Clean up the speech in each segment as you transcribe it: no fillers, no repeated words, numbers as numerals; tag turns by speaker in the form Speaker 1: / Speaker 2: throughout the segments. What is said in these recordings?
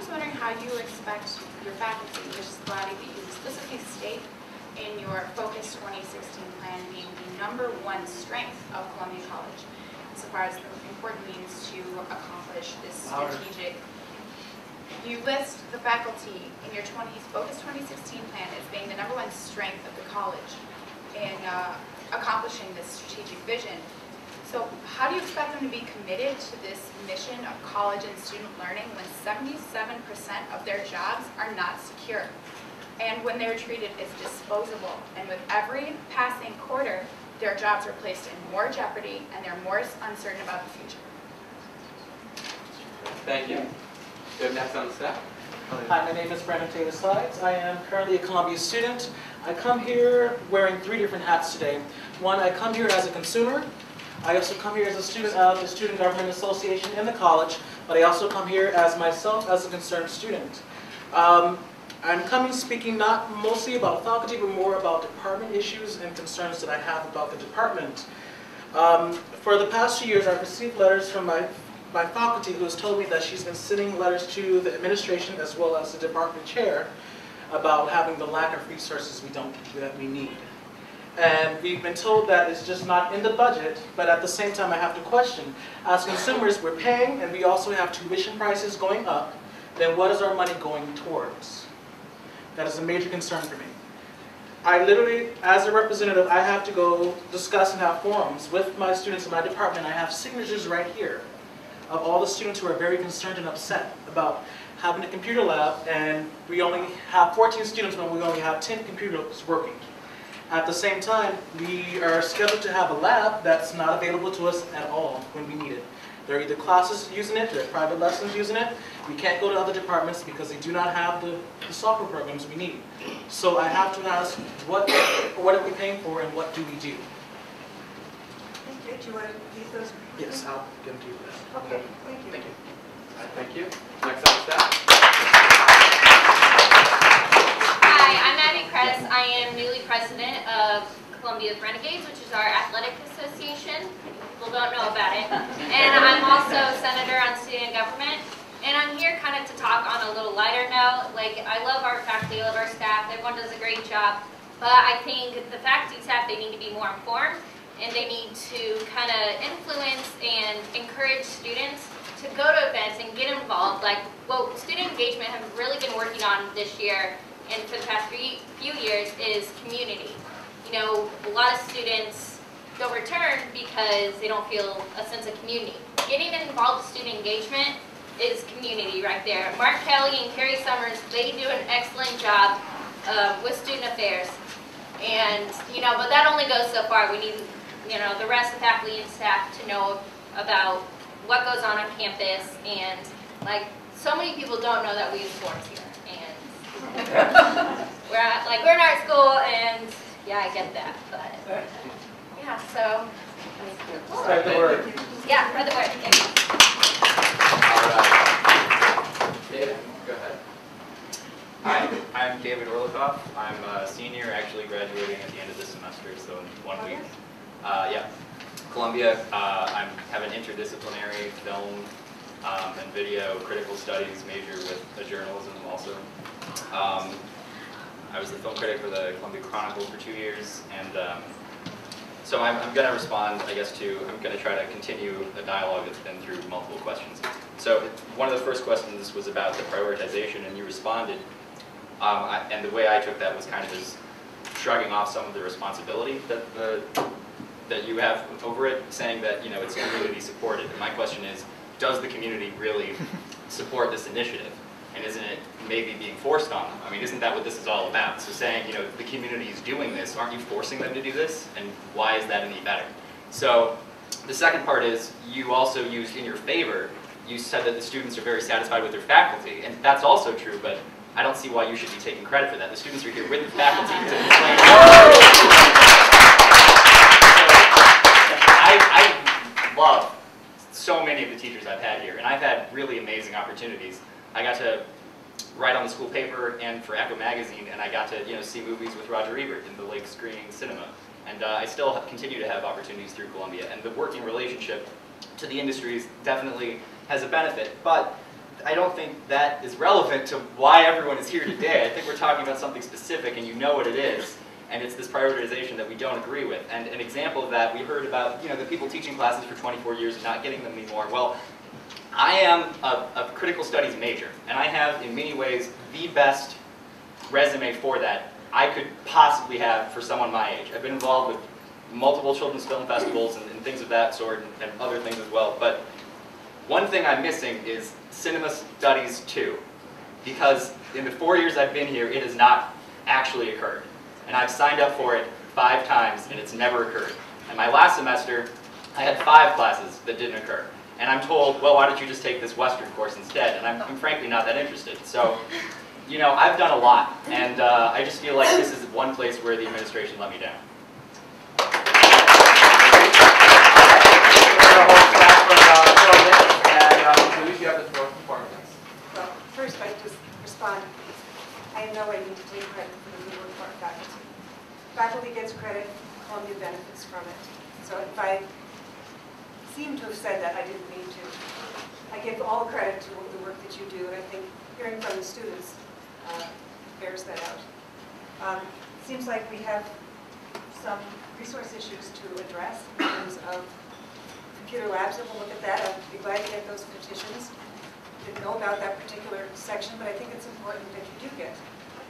Speaker 1: just wondering how you expect your faculty, which is glad that you specifically state in your Focus 2016 plan being the #1 strength of Columbia College, as far as the important means to accomplish this strategic. You list the faculty in your Focus 2016 plan as being the #1 strength of the college in accomplishing this strategic vision. So how do you expect them to be committed to this mission of college and student learning when 77% of their jobs are not secure, and when they're treated as disposable, and with every passing quarter, their jobs are placed in more jeopardy and they're more uncertain about the future?
Speaker 2: Thank you. Good. Next on the staff.
Speaker 3: Hi, my name is Brandon Taylor-Sides. I am currently a Columbia student. I come here wearing 3 different hats today. One, I come here as a consumer. I also come here as a student of the Student Government Association in the college, but I also come here as myself as a concerned student. I'm coming speaking not mostly about faculty, but more about department issues and concerns that I have about the department. For the past 2 years, I've received letters from my faculty who has told me that she's been sending letters to the administration as well as the department chair about having the lack of resources that we need. And we've been told that it's just not in the budget, but at the same time I have to question, as consumers we're paying and we also have tuition prices going up, then what is our money going towards? That is a major concern for me. I literally, as a representative, I have to go discuss and have forums with my students in my department. I have signatures right here of all the students who are very concerned and upset about having a computer lab, and we only have 14 students when we only have 10 computers working. At the same time, we are scheduled to have a lab that's not available to us at all when we need it. There are either classes using it, there are private lessons using it. We can't go to other departments because they do not have the software programs we need. So I have to ask, what are we paying for and what do we do?
Speaker 4: Okay, do you want to use those?
Speaker 3: Yes, I'll get into that.
Speaker 4: Okay, thank you.
Speaker 3: Thank you.
Speaker 2: All right, thank you. Next on the staff.
Speaker 5: Hi, I'm Abby Kress. I am newly president of Columbia's Renegades, which is our athletic association. People don't know about it. And I'm also senator on student government. And I'm here kind of to talk on a little lighter note. Like, I love our faculty, I love our staff. Everyone does a great job. But I think the faculty staff, they need to be more informed, and they need to kind of influence and encourage students to go to events and get involved. Like, what student engagement have really been working on this year and for the past few years is community. You know, a lot of students don't return because they don't feel a sense of community. Getting involved with student engagement is community right there. Mark Kelly and Carrie Summers, they do an excellent job with student affairs. And, you know, but that only goes so far. We need, you know, the rest of the faculty and staff to know about what goes on campus. And, like, so many people don't know that we use forms here. We're in art school, and yeah, I get that, but yeah, so
Speaker 3: Spread the word.
Speaker 5: Yeah, spread the word.
Speaker 2: All right. David, go ahead.
Speaker 6: Hi, I'm David Orlikoff. I'm a senior, actually graduating at the end of this semester, so in 1 week. Yeah, Columbia. I have an interdisciplinary film and video critical studies major with a journalism also. I was the film critic for the Columbia Chronicle for 2 years, and so I'm going to respond, I guess, I'm going to try to continue a dialogue that's been through multiple questions. So one of the first questions was about the prioritization, and you responded, and the way I took that was kind of as shrugging off some of the responsibility that you have over it, saying that, you know, it's community supported. And my question is, does the community really support this initiative? And isn't it maybe being forced on them? I mean, isn't that what this is all about? So saying, you know, the community is doing this, aren't you forcing them to do this? And why is that any better? So the second part is, you also used in your favor, you said that the students are very satisfied with their faculty, and that's also true, but I don't see why you should be taking credit for that. The students are here with the faculty to explain. I love so many of the teachers I've had here, and I've had really amazing opportunities. I got to write on the school paper and for Echo Magazine, and I got to, you know, see movies with Roger Ebert in the Lake Screening Cinema. And I still continue to have opportunities through Columbia, and the working relationship to the industries definitely has a benefit. But I don't think that is relevant to why everyone is here today. I think we're talking about something specific, and you know what it is, and it's this prioritization that we don't agree with. And an example of that, we heard about, the people teaching classes for 24 years and not getting them anymore. Well, I am a critical studies major, and I have, in many ways, the best resume for that I could possibly have for someone my age. I've been involved with multiple children's film festivals and things of that sort, and other things as well. But one thing I'm missing is Cinema Studies 2, because in the 4 years I've been here, it has not actually occurred. And I've signed up for it 5 times, and it's never occurred. And my last semester, I had 5 classes that didn't occur. And I'm told, well, why don't you just take this Western course instead? And I'm frankly not that interested. So, I've done a lot, and I just feel like this is one place where the administration let me down.
Speaker 4: Well, first, I just respond. I have no way to take credit for the good work of our faculty. Faculty gets credit, Columbia benefits from it. So if I seem to have said that, I didn't mean to. I give all credit to the work that you do, and I think hearing from the students bears that out. Seems like we have some resource issues to address in terms of computer labs, and we'll look at that. I'd be glad to get those petitions. Didn't know about that particular section, but I think it's important that you do get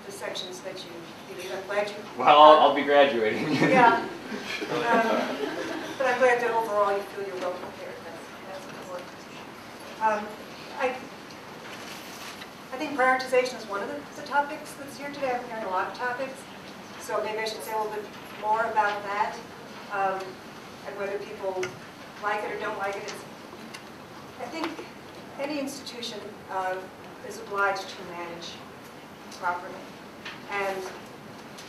Speaker 4: the sections that you need. I'm glad you...
Speaker 6: Well, I'll be graduating.
Speaker 4: Yeah. But I'm glad that overall you feel you're well prepared. That's important. I think prioritization is one of the topics that's here today. I'm hearing a lot of topics. So maybe I should say a little bit more about that, and whether people like it or don't like it. I think any institution is obliged to manage properly. And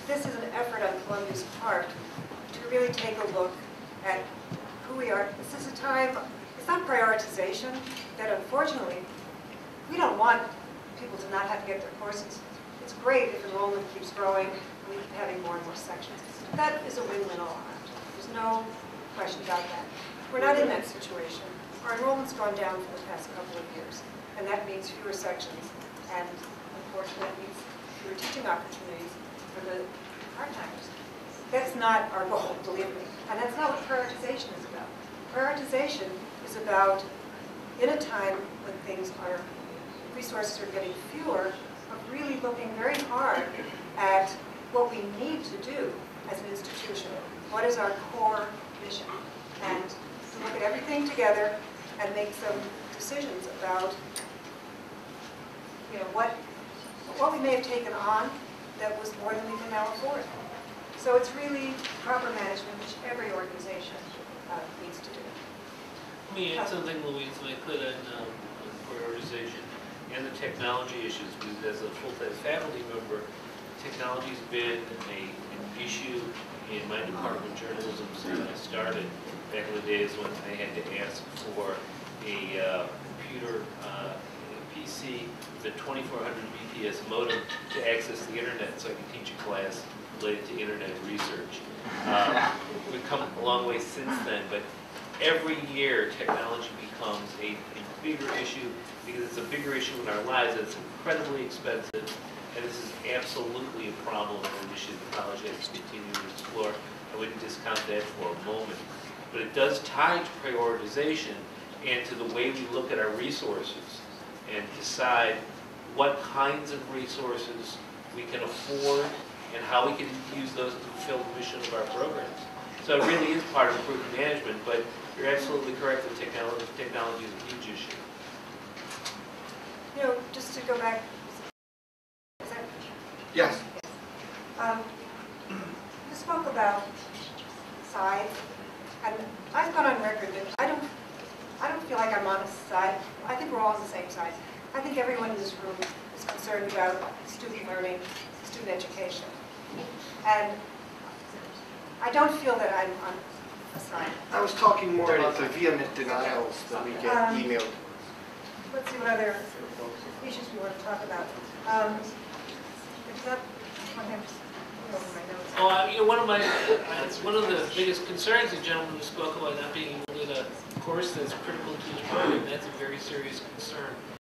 Speaker 4: this is an effort on Columbia's part to really take a look at who we are. This is a time, it's not prioritization, that unfortunately, we don't want people to not have to get their courses. It's great if enrollment keeps growing and we keep having more and more sections. That is a win-win all around. There's no question about that. We're not in that situation. Our enrollment's gone down for the past couple of years, and that means fewer sections, and unfortunately that means fewer teaching opportunities for the part-timers. That's not our goal, believe me, and that's not what prioritization is about. Prioritization is about, in a time when resources are getting fewer, of really looking very hard at what we need to do as an institution. What is our core mission? And to look at everything together and make some decisions about, what we may have taken on that was more than we can now afford. So it's really proper management, which every organization needs to do.
Speaker 7: Let me add something, Louise, if I could, on prioritization and the technology issues. Because as a full-time faculty member, technology's been an issue in my department, journalism, since I started. Back in the days when I had to ask for a computer PC with a 2400 BPS modem to access the internet so I could teach a class related to internet research. We've come a long way since then, but every year technology becomes a bigger issue because it's a bigger issue in our lives. It's incredibly expensive, and this is absolutely a problem and an issue the college has to continue to explore. I wouldn't discount that for a moment. But it does tie to prioritization and to the way we look at our resources and decide what kinds of resources we can afford and how we can use those to fulfill the mission of our programs. So it really is part of improved management, but you're absolutely correct that technology is a huge issue.
Speaker 4: Just to go back, is that?
Speaker 8: Yes.
Speaker 4: You spoke about sides, and I've gone on record that I don't feel like I'm on a side. I think we're all on the same side. I think everyone in this room is concerned about student learning, student education. And I don't feel that I'm on a side.
Speaker 8: I was talking more about the vehement denials that we get emailed.
Speaker 4: Let's see what other issues we want to talk about. Is that one of my notes?
Speaker 7: One of the biggest concerns the gentleman who spoke about not being able to get a course that's critical to his program. That's a very serious concern.